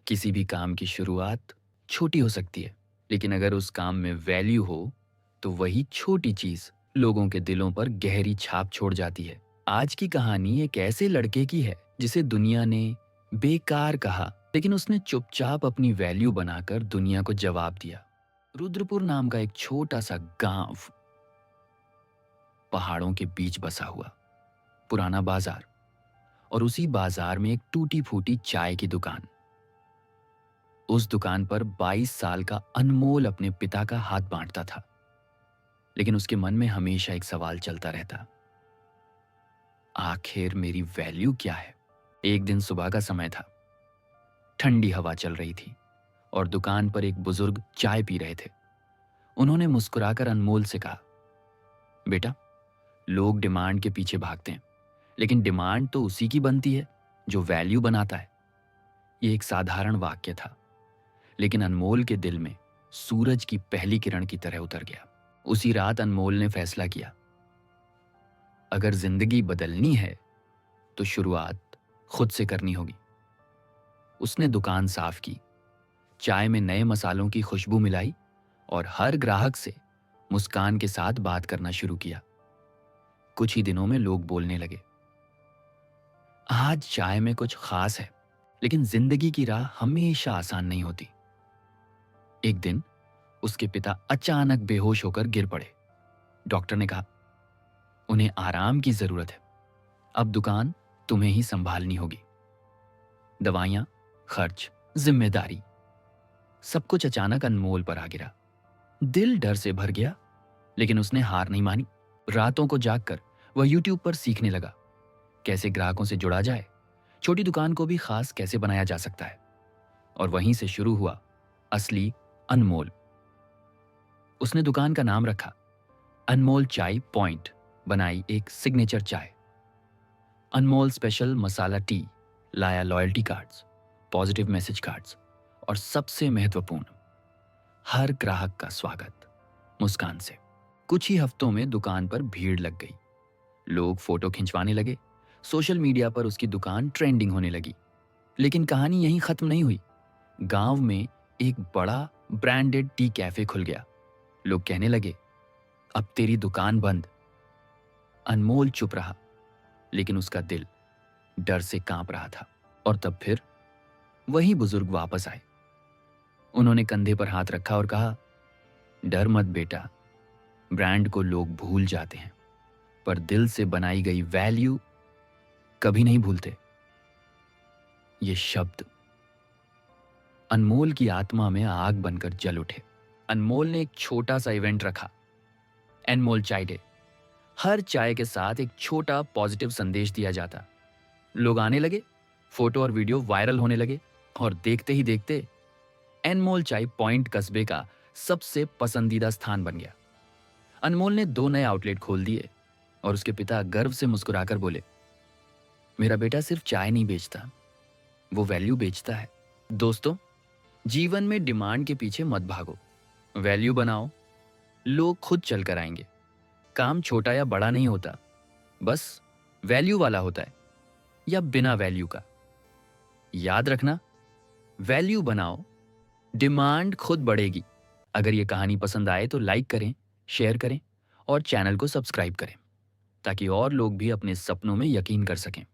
किसी भी काम की शुरुआत छोटी हो सकती है, लेकिन अगर उस काम में वैल्यू हो, तो वही छोटी चीज़ लोगों के दिलों पर गहरी छाप छोड़ जाती है। आज की कहानी एक ऐसे लड़के की है जिसे दुनिया ने बेकार कहा, लेकिन उसने चुपचाप अपनी वैल्यू बनाकर दुनिया को जवाब दिया। रुद्रपुर नाम का एक छोटा सा गांव, पहाड़ों के बीच बसा हुआ, पुराना बाजार, और उसी बाजार में एक टूटी फूटी चाय की दुकान। उस दुकान पर 22 साल का अनमोल अपने पिता का हाथ बांटता था, लेकिन उसके मन में हमेशा एक सवाल चलता रहता, आखिर मेरी वैल्यू क्या है। एक दिन सुबह का समय था, ठंडी हवा चल रही थी और दुकान पर एक बुजुर्ग चाय पी रहे थे। उन्होंने मुस्कुराकर अनमोल से कहा, बेटा, लोग डिमांड के पीछे भागते हैं, लेकिन डिमांड तो उसी की बनती है जो वैल्यू बनाता है। ये एक साधारण वाक्य था, लेकिन अनमोल के दिल में सूरज की पहली किरण की तरह उतर गया। उसी रात अनमोल ने फैसला किया, अगर जिंदगी बदलनी है तो शुरुआत खुद से करनी होगी। उसने दुकान साफ की, चाय में नए मसालों की खुशबू मिलाई और हर ग्राहक से मुस्कान के साथ बात करना शुरू किया। कुछ ही दिनों में लोग बोलने लगे, आज चाय में कुछ खास है। लेकिन जिंदगी की राह हमेशा आसान नहीं होती। एक दिन उसके पिता अचानक बेहोश होकर गिर पड़े। डॉक्टर ने कहा, उन्हें आराम की जरूरत है, अब दुकान तुम्हें ही संभालनी होगी। दवाइयां, खर्च, जिम्मेदारी, सब कुछ अचानक अनमोल पर आ गिरा। दिल डर से भर गया, लेकिन उसने हार नहीं मानी। रातों को जागकर वह यूट्यूब पर सीखने लगा, कैसे ग्राहकों से जुड़ा जाए, छोटी दुकान को भी खास कैसे बनाया जा सकता है। और वहीं से शुरू हुआ असली अनमोल। उसने दुकान का नाम रखा अनमोल चाय पॉइंट, बनाई एक सिग्नेचर चाय। अनमोल स्पेशल मसाला टी, लाया loyalty cards, positive message cards, और सबसे महत्वपूर्ण, हर ग्राहक का स्वागत मुस्कान से। कुछ ही हफ्तों में दुकान पर भीड़ लग गई। लोग फोटो खिंचवाने लगे, सोशल मीडिया पर उसकी दुकान ट्रेंडिंग होने लगी। लेकिन कहानी यहीं खत्म नहीं हुई। गांव में एक बड़ा ब्रांडेड टी कैफे खुल गया। लोग कहने लगे, अब तेरी दुकान बंद। अनमोल चुप रहा, लेकिन उसका दिल डर से कांप रहा था। और तब फिर वही बुजुर्ग वापस आए। उन्होंने कंधे पर हाथ रखा और कहा, डर मत बेटा, ब्रांड को लोग भूल जाते हैं, पर दिल से बनाई गई वैल्यू कभी नहीं भूलते। ये शब्द अनमोल की आत्मा में आग बनकर जल उठे। अनमोल ने एक छोटा सा इवेंट रखा, अनमोल चाय डे। हर चाय के साथ एक छोटा पॉजिटिव संदेश दिया जाता। लोग आने लगे, फोटो और वीडियो वायरल होने लगे, और देखते ही देखते अनमोल चाय पॉइंट कस्बे का सबसे पसंदीदा स्थान बन गया। अनमोल ने 2 नए आउटलेट खोल दिए और उसके पिता गर्व से मुस्कुराकर बोले, मेरा बेटा सिर्फ चाय नहीं बेचता, वो वैल्यू बेचता है। दोस्तों, जीवन में डिमांड के पीछे मत भागो, वैल्यू बनाओ, लोग खुद चल कर आएंगे। काम छोटा या बड़ा नहीं होता, बस वैल्यू वाला होता है या बिना वैल्यू का। याद रखना, वैल्यू बनाओ, डिमांड खुद बढ़ेगी। अगर ये कहानी पसंद आए तो लाइक करें, शेयर करें और चैनल को सब्सक्राइब करें, ताकि और लोग भी अपने सपनों में यकीन कर सकें।